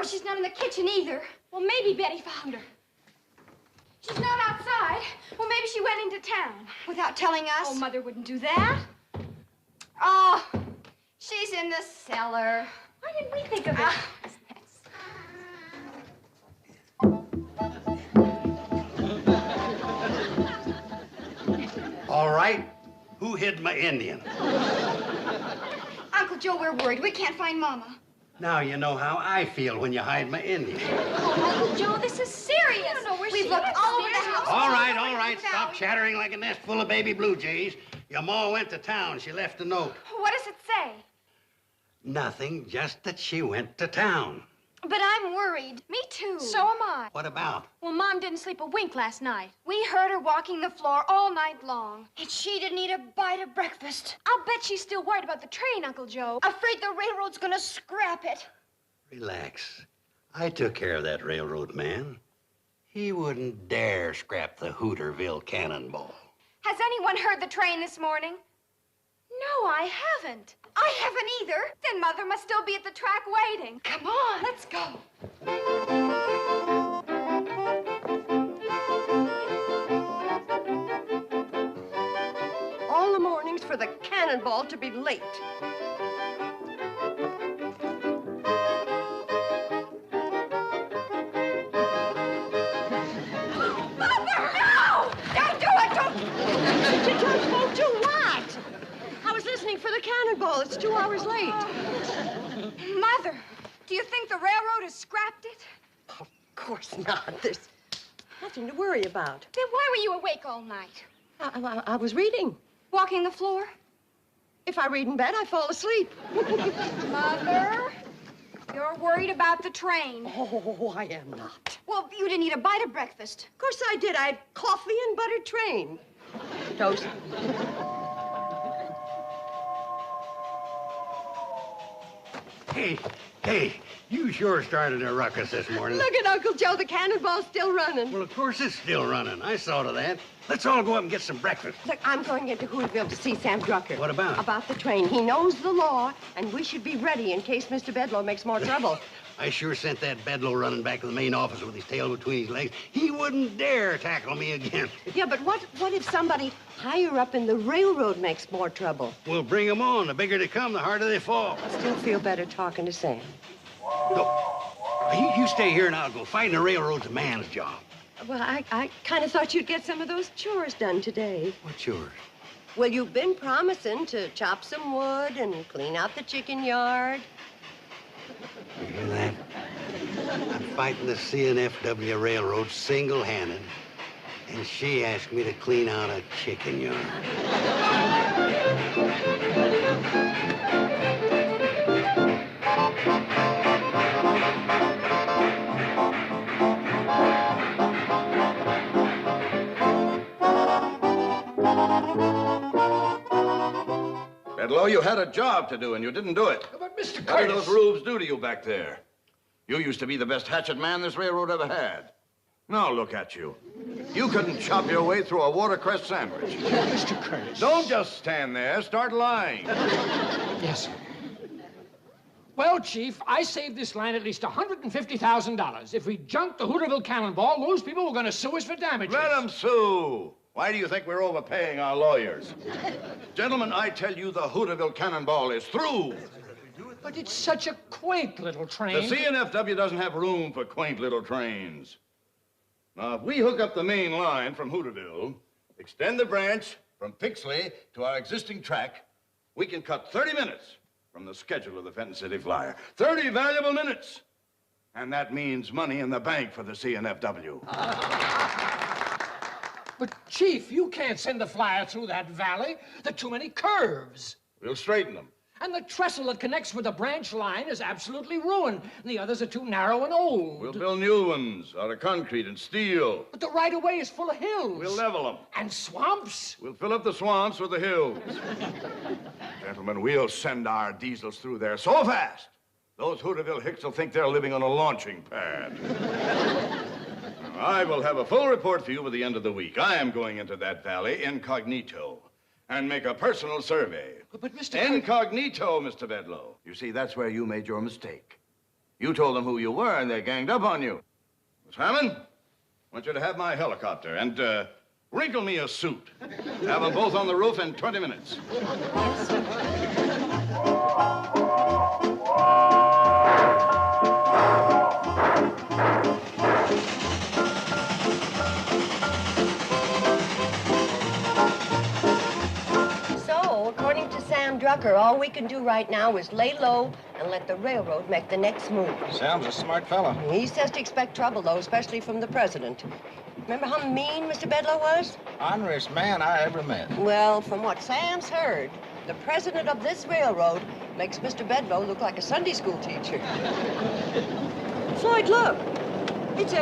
She's not in the kitchen either. Well, maybe Betty found her. She's not outside. Well, maybe she went into town. Without telling us? Oh, Mother wouldn't do that. Oh, she's in the cellar. Why didn't we think of it? All right. Who hid my Indian? Uncle Joe, we're worried. We can't find Mama. Now you know how I feel when you hide my Indian. Oh, Uncle Joe, this is serious. I don't know where We've looked all over the house. All right. Stop chattering like a nest full of baby blue jays. Your ma went to town. She left a note. What does it say? Nothing, just that she went to town. But I'm worried. Me too. So am I. What about? Well, Mom didn't sleep a wink last night. We heard her walking the floor all night long. And she didn't eat a bite of breakfast. I'll bet she's still worried about the train, Uncle Joe. Afraid the railroad's gonna scrap it. Relax. I took care of that railroad man. He wouldn't dare scrap the Hooterville Cannonball. Has anyone heard the train this morning? No, I haven't. I haven't either. Then Mother must still be at the track waiting. Come on, let's go. All the mornings for the Cannonball to be late. Mother! No! Don't do it! Don't! Don't do what? I was listening for the Cannonball. It's 2 hours late. Mother, do you think the railroad has scrapped it? Of course not. There's nothing to worry about. Then why were you awake all night? I was reading. Walking the floor? If I read in bed, I fall asleep. Mother, you're worried about the train. Oh, I am not. Well, you didn't eat a bite of breakfast. Of course I did. I had coffee and buttered train. Toast. Hey, you sure started a ruckus this morning. Look at Uncle Joe. The Cannonball's still running. Well, of course it's still running. I saw to that. Let's all go up and get some breakfast. Look, I'm going into Hooterville to see Sam Drucker. What about? About the train. He knows the law, and we should be ready in case Mr. Bedloe makes more trouble. I sure sent that Bedloe running back to the main office with his tail between his legs. He wouldn't dare tackle me again. Yeah, but what if somebody higher up in the railroad makes more trouble? We'll bring them on. The bigger they come, the harder they fall. I still feel better talking to Sam. No, you stay here and I'll go. Fighting the railroad's a man's job. Well, I kind of thought you'd get some of those chores done today. What's yours? Well, you've been promising to chop some wood and clean out the chicken yard. You hear that? I'm fighting the CNFW Railroad single-handed, and she asked me to clean out a chicken yard. Bedloe, you had a job to do, and you didn't do it. But, Mr. Curtis... What do those rubes do to you back there? You used to be the best hatchet man this railroad ever had. Now look at you. You couldn't chop your way through a watercress sandwich. Mr. Curtis... Don't just stand there. Start lying. Yes, sir. Well, Chief, I saved this line at least $150,000. If we junked the Hooterville Cannonball, those people were going to sue us for damages. Let them sue. Why do you think we're overpaying our lawyers? Gentlemen, I tell you the Hooterville Cannonball is through. But it's such a quaint little train. The CNFW doesn't have room for quaint little trains. Now, if we hook up the main line from Hooterville, extend the branch from Pixley to our existing track, we can cut 30 minutes from the schedule of the Fenton City Flyer. 30 valuable minutes. And that means money in the bank for the CNFW. But, Chief, you can't send the flyer through that valley. There are too many curves. We'll straighten them. And the trestle that connects with the branch line is absolutely ruined. And the others are too narrow and old. We'll build new ones out of concrete and steel. But the right-of-way is full of hills. We'll level them. And swamps. We'll fill up the swamps with the hills. Gentlemen, we'll send our diesels through there so fast, those Hooterville hicks will think they're living on a launching pad. I will have a full report for you by the end of the week. I am going into that valley incognito and make a personal survey. But Mr. Incognito, Mr. Bedloe. You see, that's where you made your mistake. You told them who you were, and they ganged up on you. Miss Hammond, I want you to have my helicopter and wrinkle me a suit. Have them both on the roof in 20 minutes. According to Sam Drucker, all we can do right now is lay low and let the railroad make the next move. Sam's a smart fella. He says to expect trouble, though, especially from the president. Remember how mean Mr. Bedloe was? Honorest man I ever met. Well, from what Sam's heard, the president of this railroad makes Mr. Bedloe look like a Sunday school teacher. Floyd, look. It's a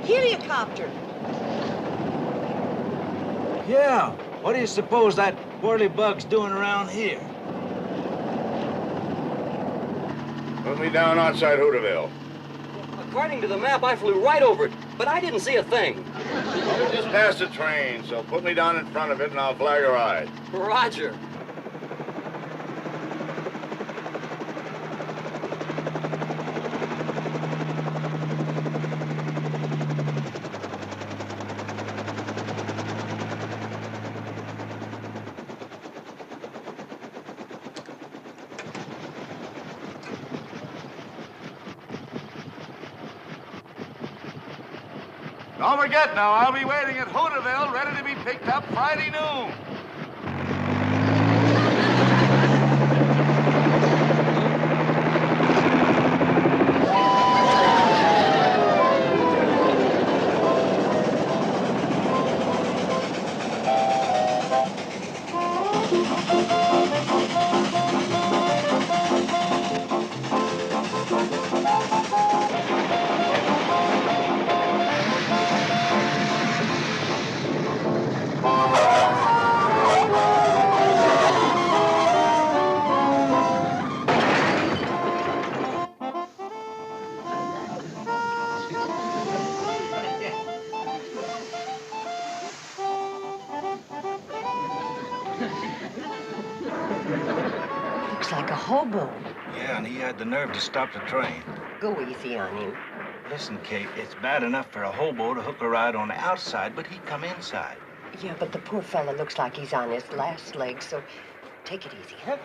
heliocopter. Yeah. What do you suppose that whirly-bug's doing around here? Put me down outside Hooterville. According to the map, I flew right over it, but I didn't see a thing. Well, we just passed the train, so put me down in front of it and I'll flag a ride. Roger. Don't forget now, I'll be waiting at Hooterville, ready to be picked up Friday noon. Looks like a hobo. Yeah, and he had the nerve to stop the train. Go easy on him. Listen, Kate, it's bad enough for a hobo to hook a ride on the outside, but he'd come inside. Yeah, but the poor fella looks like he's on his last leg, so take it easy, huh? Okay.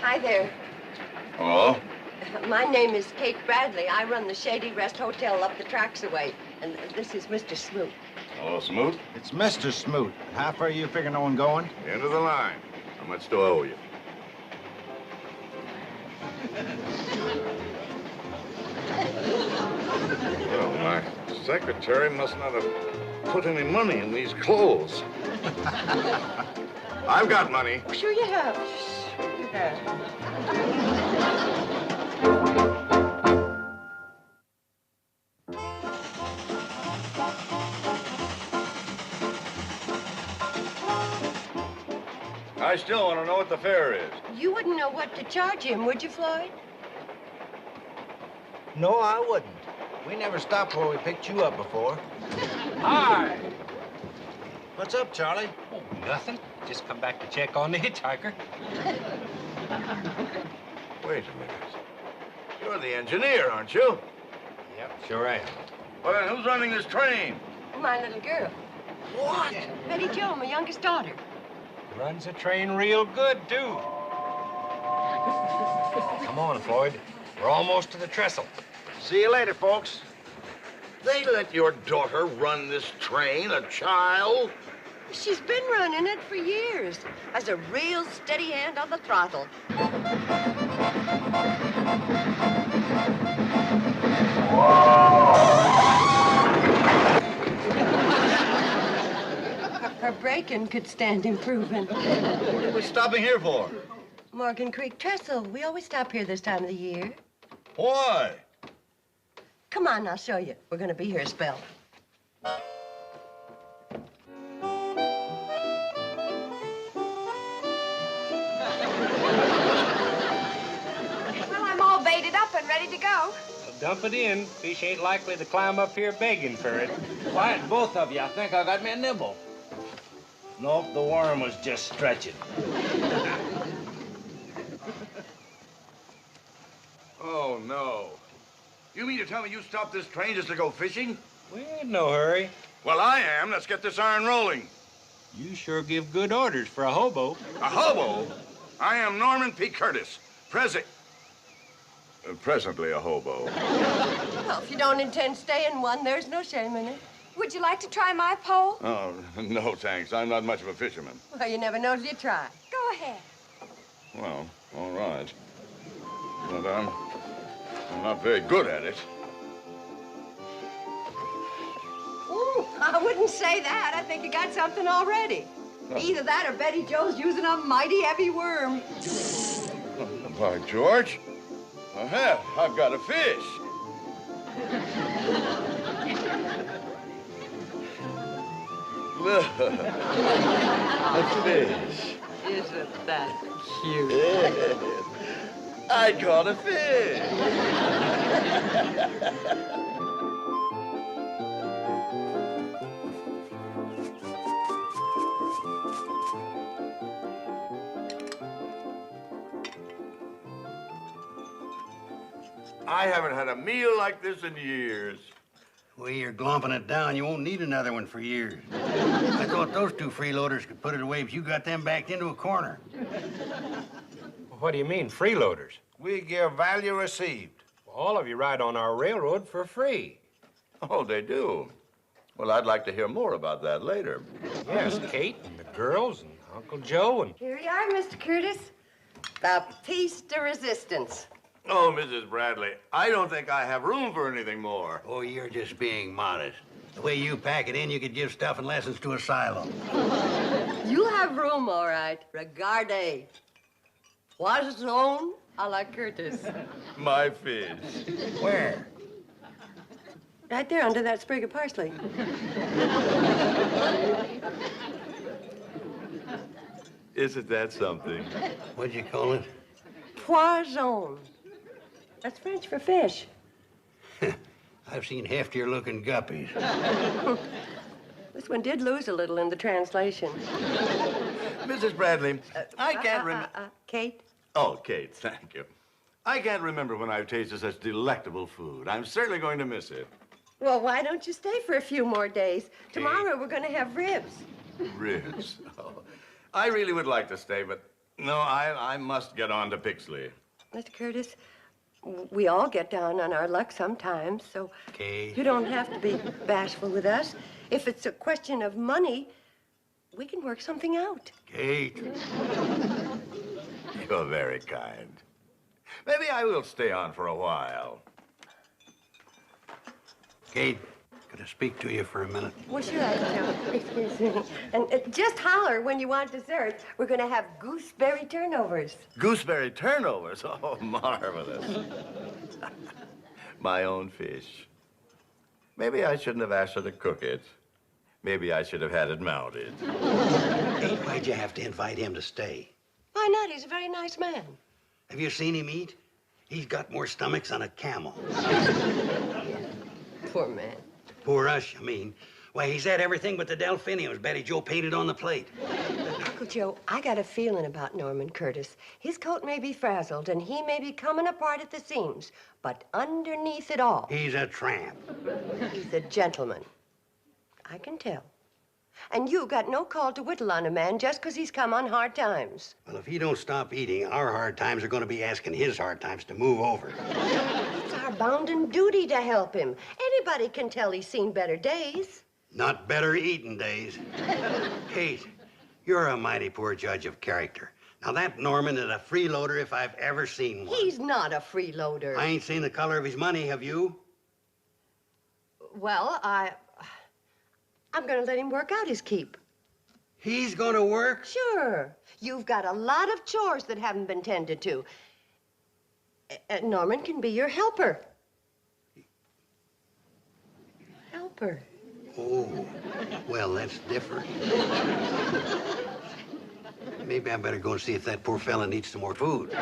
Hi there. Hello? My name is Kate Bradley. I run the Shady Rest Hotel up the tracks away. And this is Mr. Smoot. Hello, Smoot. It's Mr. Smoot. How far are you figuring on going? End of the line. How much do I owe you? Well, my secretary must not have put any money in these clothes. I've got money. Sure you have. Sure you have. I still want to know what the fare is. You wouldn't know what to charge him, would you, Floyd? No, I wouldn't. We never stopped where we picked you up before. Hi. What's up, Charlie? Oh, nothing. Just come back to check on the hitchhiker. Wait a minute. You're the engineer, aren't you? Yep, sure am. Well, then who's running this train? My little girl. What? Betty Jo, my youngest daughter. Runs the train real good, too. Come on, Floyd. We're almost to the trestle. See you later, folks. They let your daughter run this train, a child? She's been running it for years. Has a real steady hand on the throttle. Her brakes bacon could stand improving. What are we stopping here for? Morgan Creek Trestle. We always stop here this time of the year. Why? Come on, I'll show you. We're gonna be here a spell. Well, I'm all baited up and ready to go. Dump it in. Fish ain't likely to climb up here begging for it. Quiet, both of you. I think I got me a nibble. Nope, the worm was just stretching. Oh, no. You mean to tell me you stopped this train just to go fishing? We're in no hurry. Well, I am. Let's get this iron rolling. You sure give good orders for a hobo. A hobo? I am Norman P. Curtis, presently a hobo. Well, if you don't intend staying one, there's no shame in it. Would you like to try my pole? Oh, no, thanks. I'm not much of a fisherman. Well, you never know till you try. Go ahead. Well, all right. But I'm not very good at it. Ooh, I wouldn't say that. I think you got something already. Either that or Betty Jo's using a mighty heavy worm. By George, I have. I've got a fish. Look, a fish. Isn't that cute? I caught a fish. I haven't had a meal like this in years. The way you're glomping it down, you won't need another one for years. I thought those two freeloaders could put it away, but you got them backed into a corner. What do you mean, freeloaders? We give value received. Well, all of you ride on our railroad for free. Oh, they do? Well, I'd like to hear more about that later. Yes, Kate and the girls and Uncle Joe and... Here you are, Mr. Curtis. The piece de resistance. Oh, Mrs. Bradley, I don't think I have room for anything more. Oh, you're just being modest. The way you pack it in, you could give stuff and lessons to a silo. You'll have room, all right. Regarde. Poisson a la Curtis. My fish. Where? Right there under that sprig of parsley. Isn't that something? What'd you call it? Poisson. That's French for fish. I've seen heftier looking guppies. This one did lose a little in the translation. Mrs. Bradley, I can't remember. Kate? Oh, Kate, thank you. I can't remember when I've tasted such delectable food. I'm certainly going to miss it. Well, why don't you stay for a few more days? Tomorrow we're going to have ribs. Ribs. Oh, I really would like to stay, but no, I must get on to Pixley. Mr. Curtis, we all get down on our luck sometimes, so Kate. you don't have to be bashful with us. If it's a question of money, we can work something out. Kate. You're very kind. Maybe I will stay on for a while. Kate, could I speak to you for a minute? Well, sure, Joe. Excuse me. And just holler when you want dessert. We're going to have gooseberry turnovers. Gooseberry turnovers? Oh, marvelous. My own fish. Maybe I shouldn't have asked her to cook it. Maybe I should have had it mounted. Kate, why'd you have to invite him to stay? Why not? He's a very nice man. Have you seen him eat? He's got more stomachs than a camel. Poor man. Poor us, I mean. Why, he's had everything but the delphiniums Betty Jo painted on the plate. Uncle Joe, I got a feeling about Norman Curtis. His coat may be frazzled, and he may be coming apart at the seams, but underneath it all, He's a tramp. he's a gentleman. I can tell. And you got no call to whittle on a man just 'cause he's come on hard times. Well, if he don't stop eating, our hard times are going to be asking his hard times to move over. It's our bounden duty to help him. Anybody can tell he's seen better days. Not better eating days. Kate, you're a mighty poor judge of character. Now, that Norman is a freeloader if I've ever seen one. He's not a freeloader. I ain't seen the color of his money, have you? Well, I'm gonna let him work out his keep. He's gonna work? Sure. You've got a lot of chores that haven't been tended to. Norman can be your helper. Helper. Oh, well, that's different. Maybe I better go and see if that poor fella needs some more food.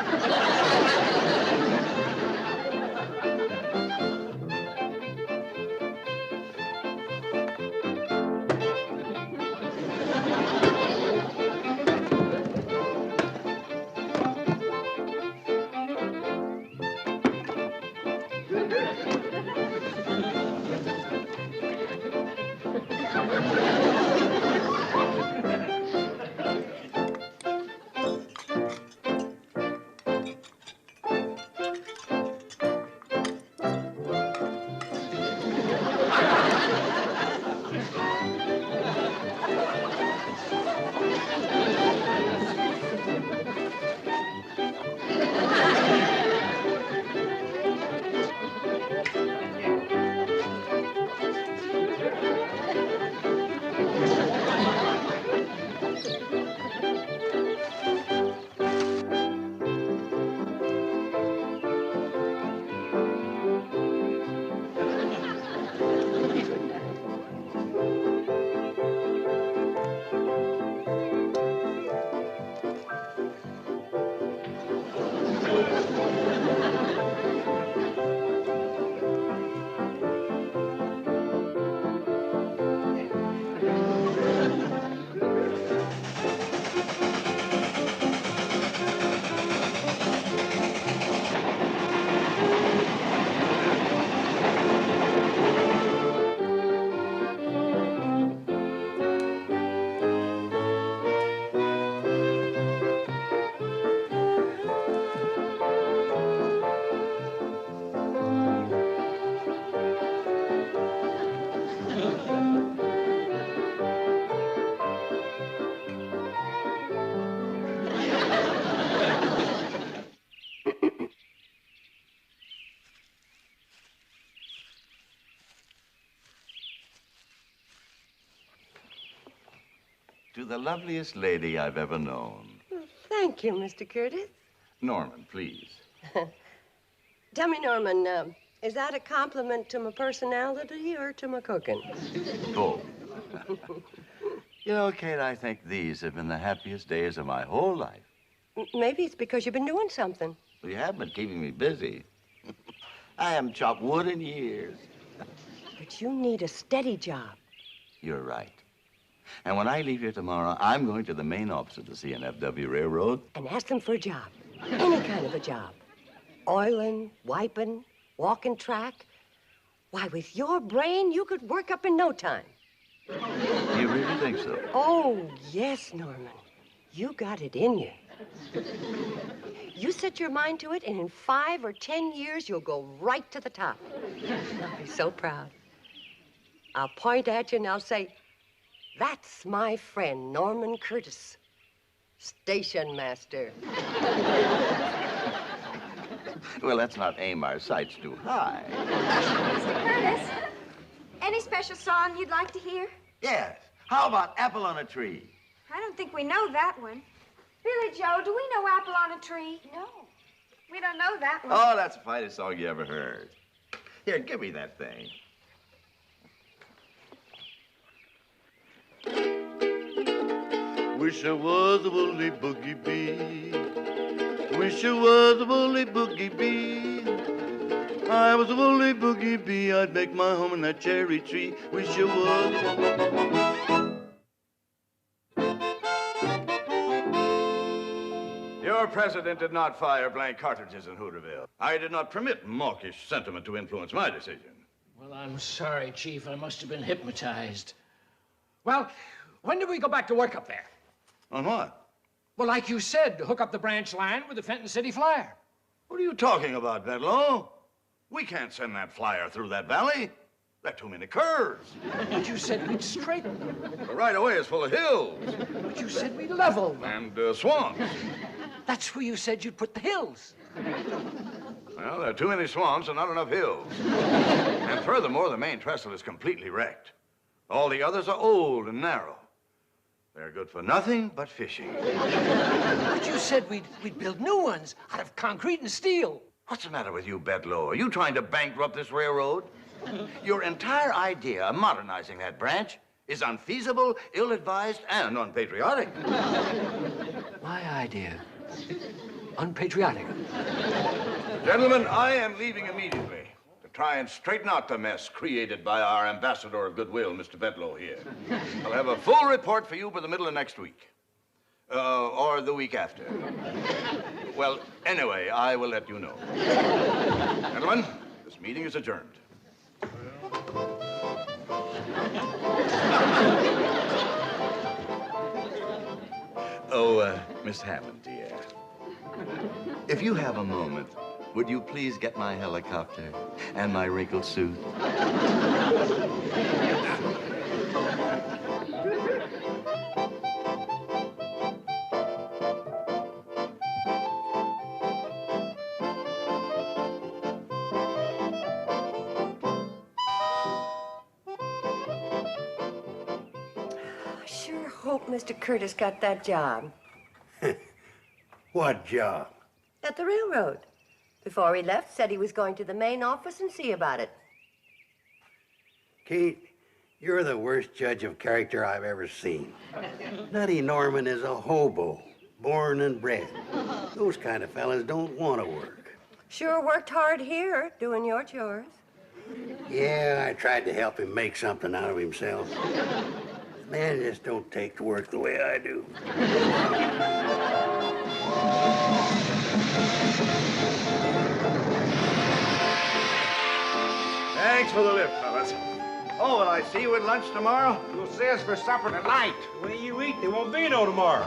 To the loveliest lady I've ever known. Thank you, Mr. Curtis. Norman, please. Tell me, Norman, is that a compliment to my personality or to my cooking? Both. You know, Kate, I think these have been the happiest days of my whole life. Maybe it's because you've been doing something. Well, you have been keeping me busy. I haven't chopped wood in years. But you need a steady job. You're right. And when I leave here tomorrow, I'm going to the main office of the CNFW Railroad. And ask them for a job. Any kind of a job. Oiling, wiping, walking track. Why, with your brain, you could work up in no time. You really think so? Oh, yes, Norman. You got it in you. You set your mind to it, and in 5 or 10 years, you'll go right to the top. I'll be so proud. I'll point at you and I'll say, that's my friend, Norman Curtis, station master. Well, let's not aim our sights too high. Mr. Curtis, any special song you'd like to hear? Yes. How about Apple on a Tree? I don't think we know that one. Billy Joe, do we know Apple on a Tree? No. We don't know that one. Oh, that's the finest song you ever heard. Here, give me that thing. Wish I was a woolly boogie bee. Wish I was a woolly boogie bee. I was a woolly boogie bee. I'd make my home in that cherry tree. Wish I was. Your president did not fire blank cartridges in Hooterville. I did not permit mawkish sentiment to influence my decision. Well, I'm sorry, Chief. I must have been hypnotized. Well, when do we go back to work up there? On what? Well, like you said, to hook up the branch line with the Fenton City Flyer. What are you talking about, Bedloe? We can't send that flyer through that valley. There are too many curves. But you said we'd straighten them. The right-of-way is full of hills. But you said we'd level them. And swamps. That's where you said you'd put the hills. Well, there are too many swamps and not enough hills. And furthermore, the main trestle is completely wrecked. All the others are old and narrow. They're good for nothing but fishing. But you said we'd build new ones out of concrete and steel. What's the matter with you, Bedloe? Are you trying to bankrupt this railroad? Your entire idea of modernizing that branch is unfeasible, ill-advised, and unpatriotic. My idea. Unpatriotic. Gentlemen, I am leaving immediately to try and straighten out the mess created by our ambassador of goodwill, Mr. Bedloe here. I'll have a full report for you by the middle of next week. Or the week after. Well, anyway, I will let you know. Gentlemen, this meeting is adjourned. Oh, Miss Hammond, dear. If you have a moment, would you please get my helicopter and my wrinkled suit? I sure hope Mr. Curtis got that job. What job? At the railroad. Before he left, said he was going to the main office and see about it. Kate, you're the worst judge of character I've ever seen. Nutty Norman is a hobo, born and bred. Those kind of fellas don't want to work. Sure worked hard here, doing your chores. Yeah, I tried to help him make something out of himself. The man just don't take to work the way I do. Thanks for the lift, fellas. Oh, will I see you at lunch tomorrow? You'll see us for supper tonight. The way you eat, there won't be no tomorrow.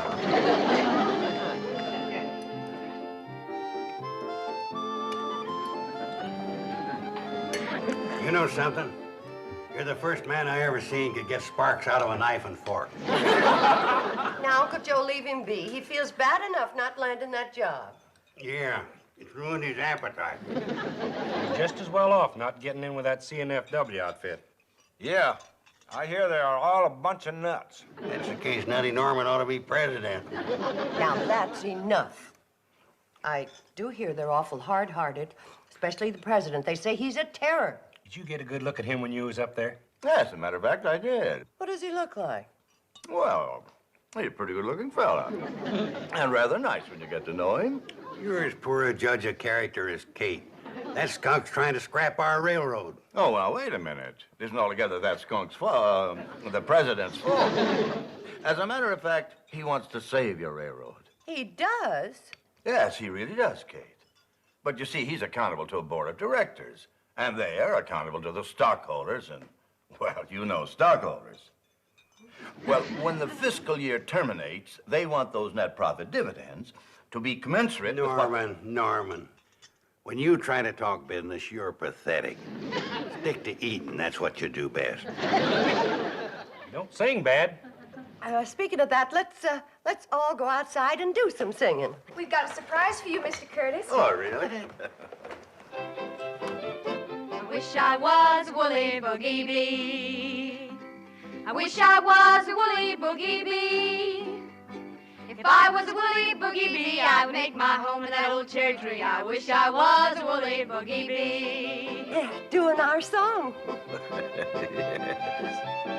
You know something? You're the first man I ever seen could get sparks out of a knife and fork. Now, Uncle Joe, leave him be. He feels bad enough not landing that job. Yeah, it's ruined his appetite. Just as well off not getting in with that CNFW outfit. Yeah, I hear they are all a bunch of nuts. That's the case. Nutty Norman ought to be president. Now, that's enough. I do hear they're awful hard-hearted, especially the president. They say he's a terror. Did you get a good look at him when you was up there? As a matter of fact, I did. What does he look like? Well, he's a pretty good-looking fella. And rather nice when you get to know him. You're as poor a judge of character as Kate. That skunk's trying to scrap our railroad. Oh, well, wait a minute. It isn't altogether that skunk's fault, the president's fault. As a matter of fact, he wants to save your railroad. He does? Yes, he really does, Kate. But you see, he's accountable to a board of directors. And they are accountable to the stockholders and, well, you know stockholders. Well, when the fiscal year terminates, they want those net profit dividends to be commensurate with what... Norman. When you try to talk business, you're pathetic. Stick to eating. That's what you do best. You don't sing bad. Speaking of that, let's all go outside and do some singing. We've got a surprise for you, Mr. Curtis. Oh, really? I wish I was a woolly boogie bee. I wish I was a woolly boogie bee. If I was a woolly boogie bee, I would make my home in that old cherry tree. I wish I was a woolly boogie bee. Yeah, doing our song. Yes.